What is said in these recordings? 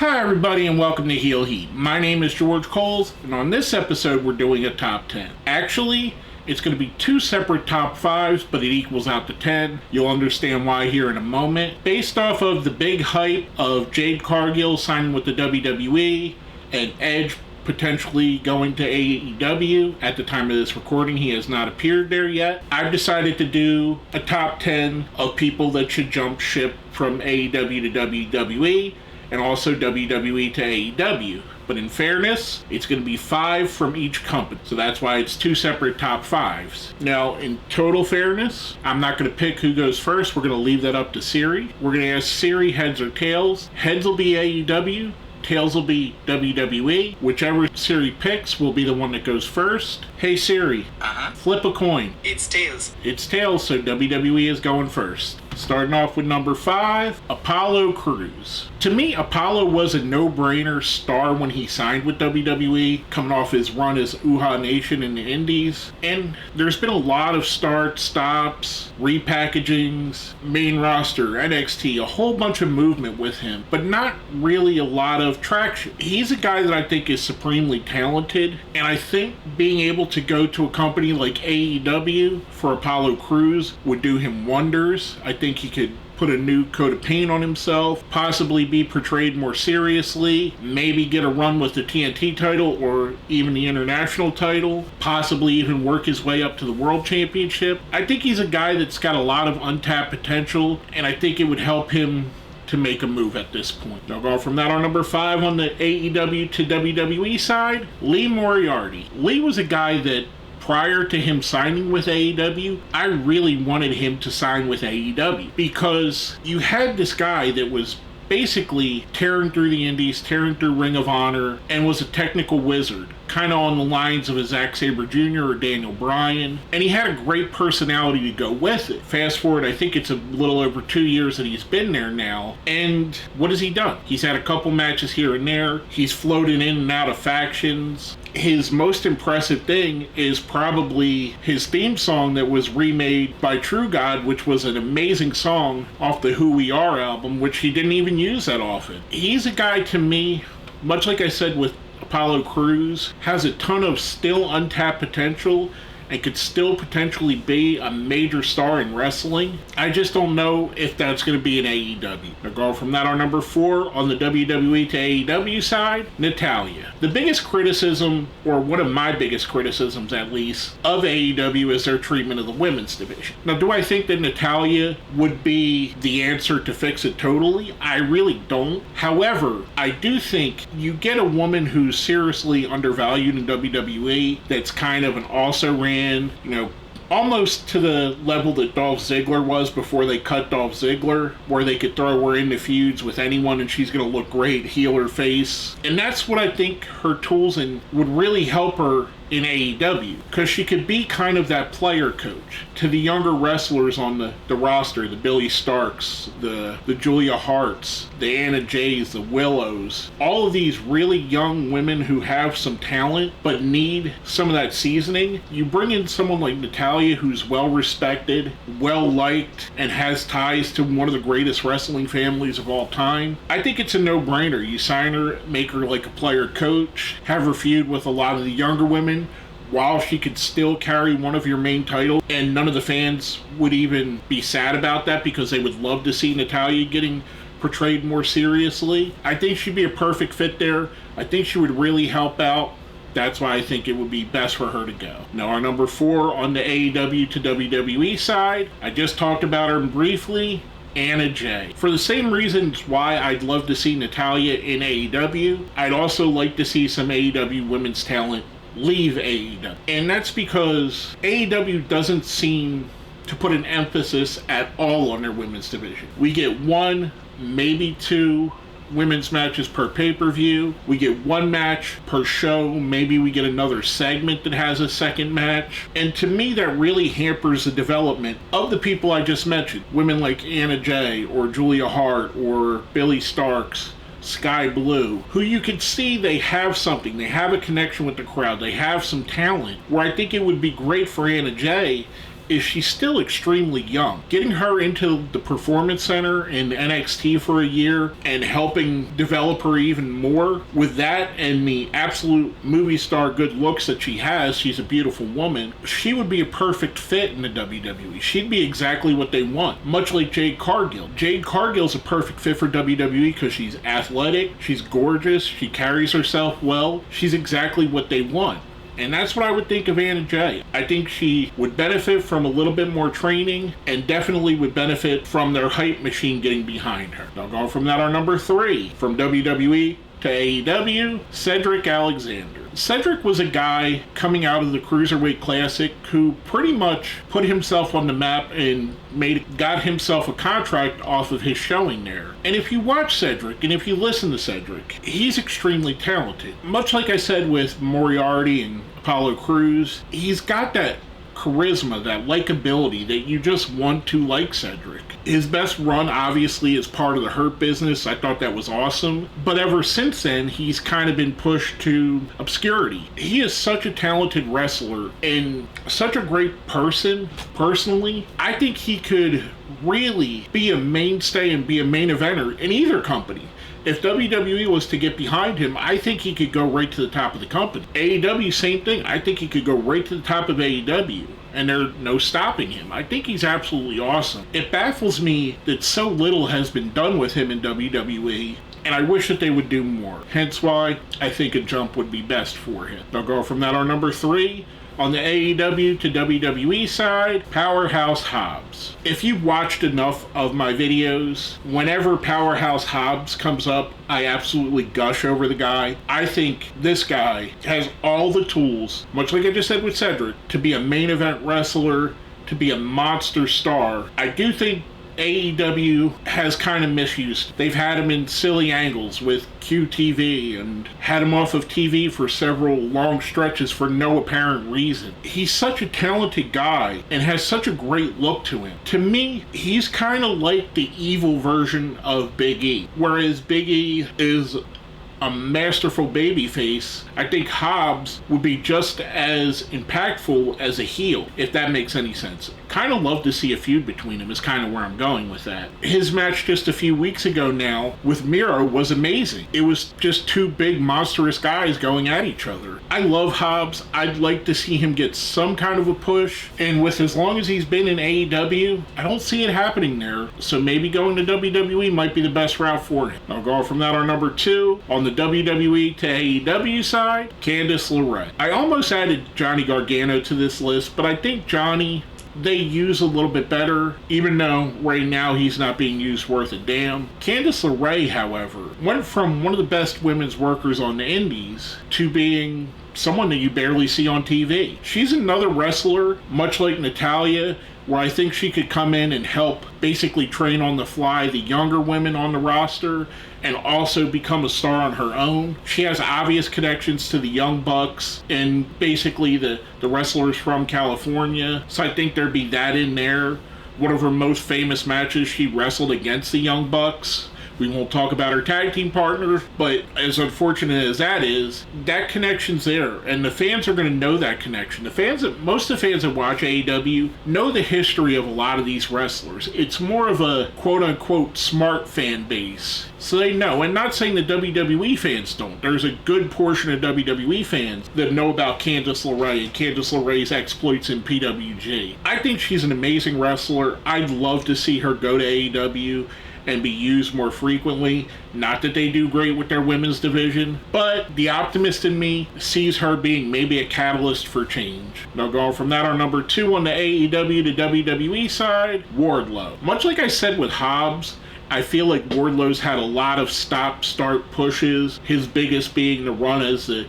Hi everybody and welcome to Heel Heat. My name is George Coles and on this episode we're doing a top 10. Actually, it's going to be two separate top 5s, but it equals out to 10. You'll understand why here in a moment. Based off of the big hype of Jade Cargill signing with the WWE and Edge potentially going to AEW. At the time of this recording, he has not appeared there yet. I've decided to do a top 10 of people that should jump ship from AEW to WWE and also WWE to AEW. But in fairness, it's going to be 5 from each company. So that's why it's two separate top 5s. Now, in total fairness, I'm not going to pick who goes first. We're going to leave that up to Siri. We're going to ask Siri heads or tails. Heads will be AEW. Tails will be WWE. Whichever Siri picks will be the one that goes first. Hey Siri, flip a coin. It's tails. It's tails, so WWE is going first. Starting off with number 5, Apollo Crews. To me, Apollo was a no-brainer star when he signed with WWE, coming off his run as Uhaa Nation in the Indies. And there's been a lot of starts, stops, repackagings, main roster, NXT, a whole bunch of movement with him, but not really a lot of traction. He's a guy that I think is supremely talented, and I think being able to go to a company like AEW for Apollo Crews would do him wonders. I think he could put a new coat of paint on himself, possibly be portrayed more seriously, maybe get a run with the TNT title or even the international title, possibly even work his way up to the World Championship. I think he's a guy that's got a lot of untapped potential, and I think it would help him to make a move at this point. Now, go from that on number 5 on the AEW to WWE side, Lee Moriarty. Lee was a guy that prior to him signing with AEW, I really wanted him to sign with AEW because you had this guy that was basically tearing through the indies, tearing through Ring of Honor, and was a technical wizard, kind of on the lines of a Zack Sabre Jr. or Daniel Bryan, and he had a great personality to go with it. Fast forward, I think it's a little over 2 years that he's been there now, and what has he done? He's had a couple matches here and there, he's floated in and out of factions. His most impressive thing is probably his theme song that was remade by True God, which was an amazing song off the Who We Are album, which he didn't even use that often. He's a guy, to me, much like I said with Apollo Crews, has a ton of still untapped potential and could still potentially be a major star in wrestling. I just don't know if that's going to be an AEW. Now, go from that on number 4 on the WWE to AEW side, Natalya. The biggest criticism, or one of my biggest criticisms at least, of AEW is their treatment of the women's division. Now, do I think that Natalya would be the answer to fix it totally? I really don't. However, I do think you get a woman who's seriously undervalued in WWE that's kind of an also-ran, almost to the level that Dolph Ziggler was before they cut Dolph Ziggler, where they could throw her into feuds with anyone and she's going to look great, heel or face. And that's what I think her tools and would really help her in AEW, because she could be kind of that player coach to the younger wrestlers on the roster, the Billy Starks, the Julia Harts, the Anna Jays, the Willows, all of these really young women who have some talent but need some of that seasoning. You bring in someone like Natalya, who's well respected, well liked, and has ties to one of the greatest wrestling families of all time. I think it's a no-brainer. You sign her, make her like a player coach, have her feud with a lot of the younger women, while she could still carry one of your main titles, and none of the fans would even be sad about that because they would love to see Natalya getting portrayed more seriously. I think she'd be a perfect fit there. I think she would really help out. That's why I think it would be best for her to go. Now, our number 4 on the AEW to WWE side, I just talked about her briefly, Anna Jay. For the same reasons why I'd love to see Natalya in AEW, I'd also like to see some AEW women's talent leave AEW. And that's because AEW doesn't seem to put an emphasis at all on their women's division. We get 1, maybe 2 women's matches per pay-per-view. We get 1 match per show. Maybe we get another segment that has a second match. And to me, that really hampers the development of the people I just mentioned. Women like Anna Jay or Julia Hart or Billy Starks, Sky Blue, who you can see they have something. They have a connection with the crowd. They have some talent. Where I think it would be great for Anna Jay is she's still extremely young. Getting her into the Performance Center in NXT for a year and helping develop her even more with that and the absolute movie star good looks that she has, she's a beautiful woman, she would be a perfect fit in the WWE. She'd be exactly what they want, much like Jade Cargill. Jade Cargill's a perfect fit for WWE because she's athletic, she's gorgeous, she carries herself well, she's exactly what they want. And that's what I would think of Anna Jay. I think she would benefit from a little bit more training and definitely would benefit from their hype machine getting behind her. Now going from that, our number 3 from WWE to AEW, Cedric Alexander. Cedric was a guy coming out of the Cruiserweight Classic who pretty much put himself on the map and got himself a contract off of his showing there. And if you watch Cedric and if you listen to Cedric, he's extremely talented. Much like I said with Moriarty and Apollo Crews, he's got that charisma, that likability that you just want to like Cedric. His best run obviously is part of the Hurt Business. I thought that was awesome. But ever since then, he's kind of been pushed to obscurity. He is such a talented wrestler and such a great person, personally. I think he could really be a mainstay and be a main eventer in either company. If WWE was to get behind him, I think he could go right to the top of the company. AEW, same thing. I think he could go right to the top of AEW, and there's no stopping him. I think he's absolutely awesome. It baffles me that so little has been done with him in WWE, and I wish that they would do more. Hence why I think a jump would be best for him. I'll go from that, our number 3. On the AEW to WWE side, Powerhouse Hobbs. If you've watched enough of my videos, whenever Powerhouse Hobbs comes up, I absolutely gush over the guy. I think this guy has all the tools, much like I just said with Cedric, to be a main event wrestler, to be a monster star. I do think AEW has kind of misused. They've had him in silly angles with QTV and had him off of TV for several long stretches for no apparent reason. He's such a talented guy and has such a great look to him. To me, he's kind of like the evil version of Big E. Whereas Big E is a masterful babyface, I think Hobbs would be just as impactful as a heel, if that makes any sense. Kind of love to see a feud between them is kind of where I'm going with that. His match just a few weeks ago now with Miro was amazing. It was just two big monstrous guys going at each other. I love Hobbs. I'd like to see him get some kind of a push, and with as long as he's been in AEW, I don't see it happening there, so maybe going to WWE might be the best route for him. I'll go from that, our number 2. On the WWE to AEW side, Candace Loret. I almost added Johnny Gargano to this list, but I think Johnny, they use a little bit better, even though right now he's not being used worth a damn. Candace LeRae, however, went from one of the best women's workers on the indies to being someone that you barely see on TV. She's another wrestler, much like Natalya, where I think she could come in and help basically train on the fly the younger women on the roster and also become a star on her own. She has obvious connections to the Young Bucks and basically the wrestlers from California, so I think there'd be that in there. One of her most famous matches, she wrestled against the Young Bucks. We won't talk about her tag team partners, but as unfortunate as that is, that connection's there, and the fans are going to know that connection. Most of the fans that watch AEW know the history of a lot of these wrestlers. It's more of a quote-unquote smart fan base, so they know. And not saying that WWE fans don't. There's a good portion of WWE fans that know about Candace LeRae and Candace LeRae's exploits in PWG. I think she's an amazing wrestler. I'd love to see her go to AEW and be used more frequently. Not that they do great with their women's division, but the optimist in me sees her being maybe a catalyst for change. Now going from that, our number 2 on the AEW to WWE side, Wardlow. Much like I said with Hobbs, I feel like Wardlow's had a lot of stop-start pushes, his biggest being the run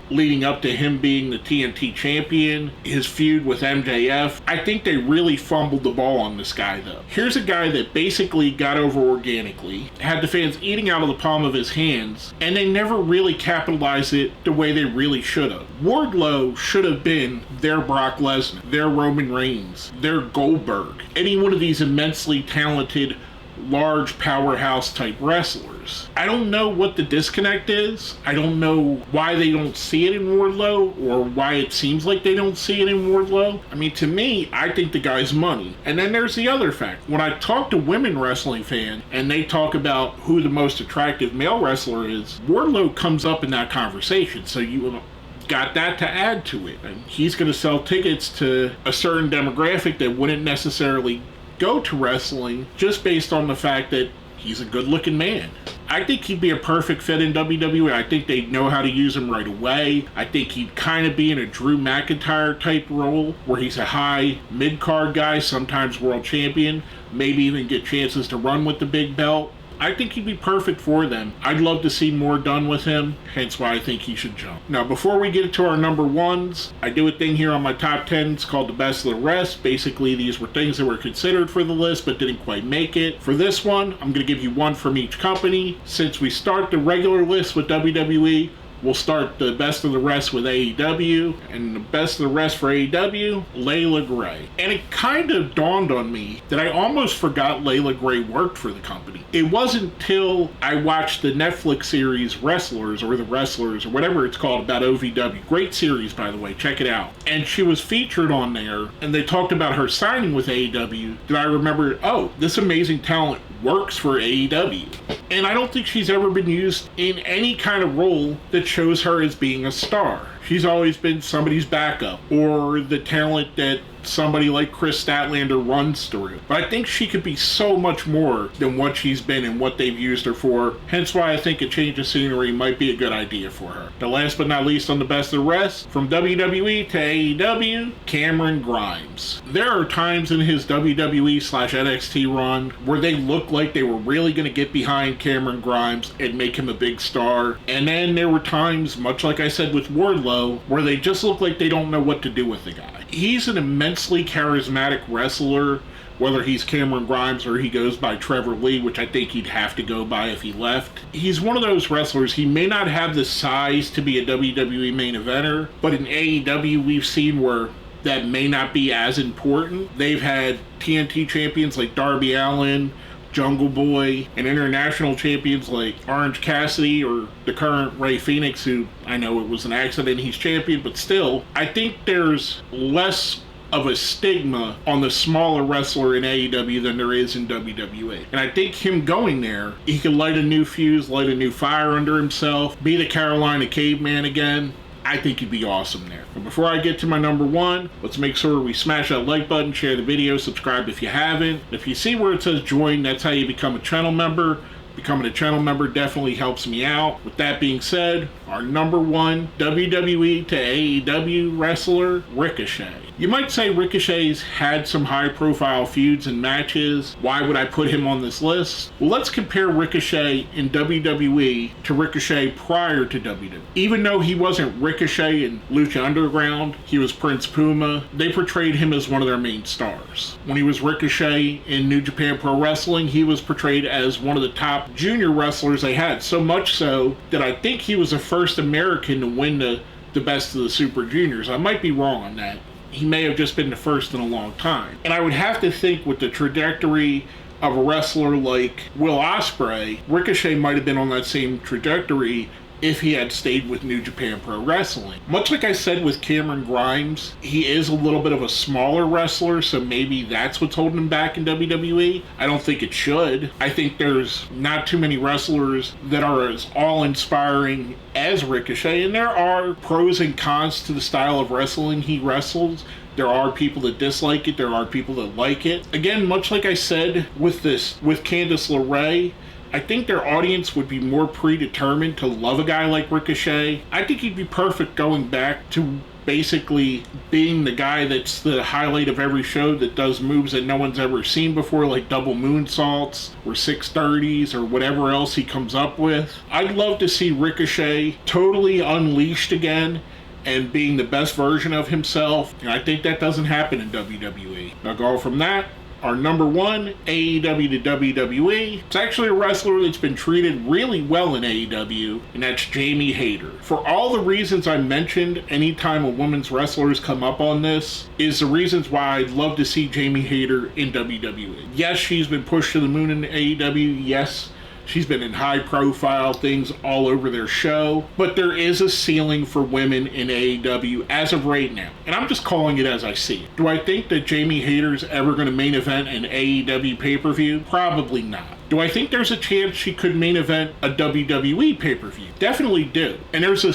leading up to him being the TNT champion, his feud with MJF. I think they really fumbled the ball on this guy, though. Here's a guy that basically got over organically, had the fans eating out of the palm of his hands, and they never really capitalized it the way they really should have. Wardlow should have been their Brock Lesnar, their Roman Reigns, their Goldberg, any one of these immensely talented large powerhouse type wrestlers. wrestlers. I don't know what the disconnect is. I don't know why they don't see it in Wardlow, or why it seems like they don't see it in Wardlow. I mean, to me, I think the guy's money. And then there's the other fact. When I talk to women wrestling fans and they talk about who the most attractive male wrestler is, Wardlow comes up in that conversation. So you got that to add to it. And he's going to sell tickets to a certain demographic that wouldn't necessarily go to wrestling just based on the fact that he's a good-looking man. I think he'd be a perfect fit in WWE. I think they'd know how to use him right away. I think he'd kind of be in a Drew McIntyre type role where he's a high mid-card guy, sometimes world champion, maybe even get chances to run with the big belt. I think he'd be perfect for them. I'd love to see more done with him, hence why I think he should jump. Now, before we get to our number ones, I do a thing here on my top 10s called the best of the rest. Basically, these were things that were considered for the list but didn't quite make it. For this one, I'm going to give you one from each company. Since we start the regular list with WWE, we'll start the best of the rest with AEW, and the best of the rest for AEW, Layla Gray. And it kind of dawned on me that I almost forgot Layla Gray worked for the company. It wasn't until I watched the Netflix series Wrestlers, or The Wrestlers, or whatever it's called, about OVW. Great series, by the way, check it out. And she was featured on there, and they talked about her signing with AEW, that I remembered, oh, this amazing talent works for AEW. And I don't think she's ever been used in any kind of role that shows her as being a star. She's always been somebody's backup, or the talent that somebody like Chris Statlander runs through. But I think she could be so much more than what she's been and what they've used her for, hence why I think a change of scenery might be a good idea for her. The last but not least on the best of the rest, from WWE to AEW, Cameron Grimes. There are times in his WWE/NXT run where they looked like they were really going to get behind Cameron Grimes and make him a big star. And then there were times, much like I said with Wardlow, where they just look like they don't know what to do with the guy. He's an immensely charismatic wrestler, whether he's Cameron Grimes or he goes by Trevor Lee, which I think he'd have to go by if he left. He's one of those wrestlers, he may not have the size to be a WWE main eventer, but in AEW we've seen where that may not be as important. They've had TNT champions like Darby Allin, Jungle Boy, and international champions like Orange Cassidy or the current Rey Fenix, who I know it was an accident he's champion, but still, I think there's less of a stigma on the smaller wrestler in AEW than there is in WWE. And I think him going there, he could light a new fuse, light a new fire under himself, be the Carolina Caveman again. I think he'd be awesome there. But before I get to my number one, let's make sure we smash that like button, share the video, subscribe if you haven't. If you see where it says join, that's how you become a channel member. Becoming a channel member definitely helps me out. With that being said, our number one WWE to AEW wrestler, Ricochet. You might say Ricochet's had some high-profile feuds and matches. Why would I put him on this list? Well, let's compare Ricochet in WWE to Ricochet prior to WWE. Even though he wasn't Ricochet in Lucha Underground, he was Prince Puma, they portrayed him as one of their main stars. When he was Ricochet in New Japan Pro Wrestling, he was portrayed as one of the top junior wrestlers they had, so much so that I think he was the first American to win the best of the Super Juniors. I might be wrong on that. He may have just been the first in a long time. And I would have to think with the trajectory of a wrestler like Will Ospreay, Ricochet might have been on that same trajectory if he had stayed with New Japan Pro Wrestling. Much like I said with Cameron Grimes, he is a little bit of a smaller wrestler, so maybe that's what's holding him back in WWE. I don't think it should. I think there's not too many wrestlers that are as awe-inspiring as Ricochet, and there are pros and cons to the style of wrestling he wrestles. There are people that dislike it, there are people that like it. Again, much like I said with Candace Loret, I think their audience would be more predetermined to love a guy like Ricochet. I think he'd be perfect going back to basically being the guy that's the highlight of every show that does moves that no one's ever seen before, like double moonsaults or 630s or whatever else he comes up with. I'd love to see Ricochet totally unleashed again and being the best version of himself. And I think that doesn't happen in WWE. Now go from that, our number one, AEW to WWE. It's actually a wrestler that's been treated really well in AEW, and that's Jamie Hayter. For all the reasons I mentioned, anytime a women's wrestlers come up on this, is the reasons why I'd love to see Jamie Hayter in WWE. Yes, she's been pushed to the moon in AEW. Yes, She's been in high-profile things all over their show. But there is a ceiling for women in AEW as of right now. And I'm just calling it as I see it. Do I think that Jamie Hayter's ever going to main event an AEW pay-per-view? Probably not. Do I think there's a chance she could main event a WWE pay-per-view? Definitely do. And there's a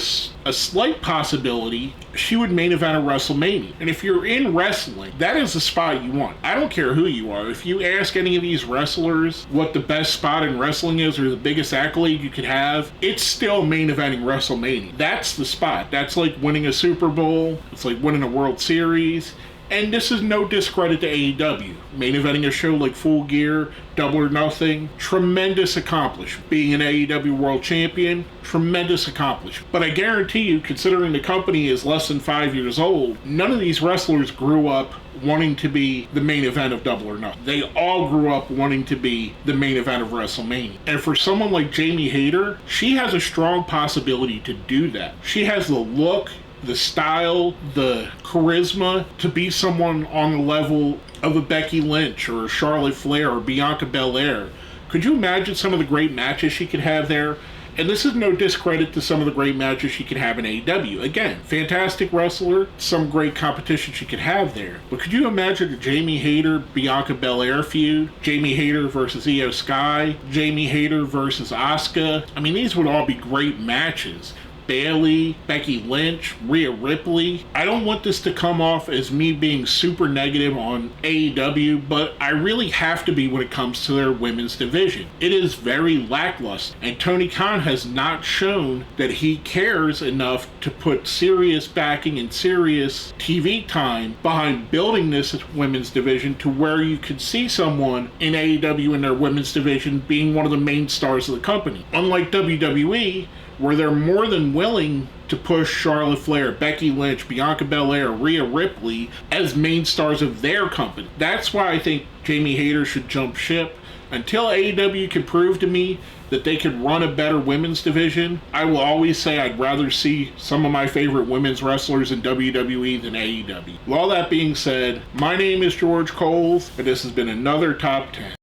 slight possibility she would main event a WrestleMania. And if you're in wrestling, that is the spot you want. I don't care who you are. If you ask any of these wrestlers what the best spot in wrestling is or the biggest accolade you could have, it's still main eventing WrestleMania. That's the spot. That's like winning a Super Bowl. It's like winning a World Series. And this is no discredit to AEW. Main eventing a show like Full Gear, Double or Nothing, tremendous accomplishment. Being an AEW World Champion, tremendous accomplishment. But I guarantee you, considering the company is less than 5 years old, none of these wrestlers grew up wanting to be the main event of Double or Nothing. They all grew up wanting to be the main event of WrestleMania. And for someone like Jamie Hayter, she has a strong possibility to do that. She has the look, the style, the charisma to be someone on the level of a Becky Lynch or a Charlotte Flair or Bianca Belair. Could you imagine some of the great matches she could have there? And this is no discredit to some of the great matches she could have in AEW. Again, fantastic wrestler, some great competition she could have there. But could you imagine a Jamie Hayter, Bianca Belair feud? Jamie Hayter versus Io Sky? Jamie Hayter versus Asuka? I mean, these would all be great matches. Bayley, Becky Lynch, Rhea Ripley. I don't want this to come off as me being super negative on AEW, but I really have to be when it comes to their women's division. It is very lackluster, and Tony Khan has not shown that he cares enough to put serious backing and serious TV time behind building this women's division to where you could see someone in AEW in their women's division being one of the main stars of the company. Unlike WWE, where they're more than willing to push Charlotte Flair, Becky Lynch, Bianca Belair, Rhea Ripley as main stars of their company. That's why I think Jamie Hayter should jump ship. Until AEW can prove to me that they could run a better women's division, I will always say I'd rather see some of my favorite women's wrestlers in WWE than AEW. With all that being said, my name is George Coles, and this has been another Top 10.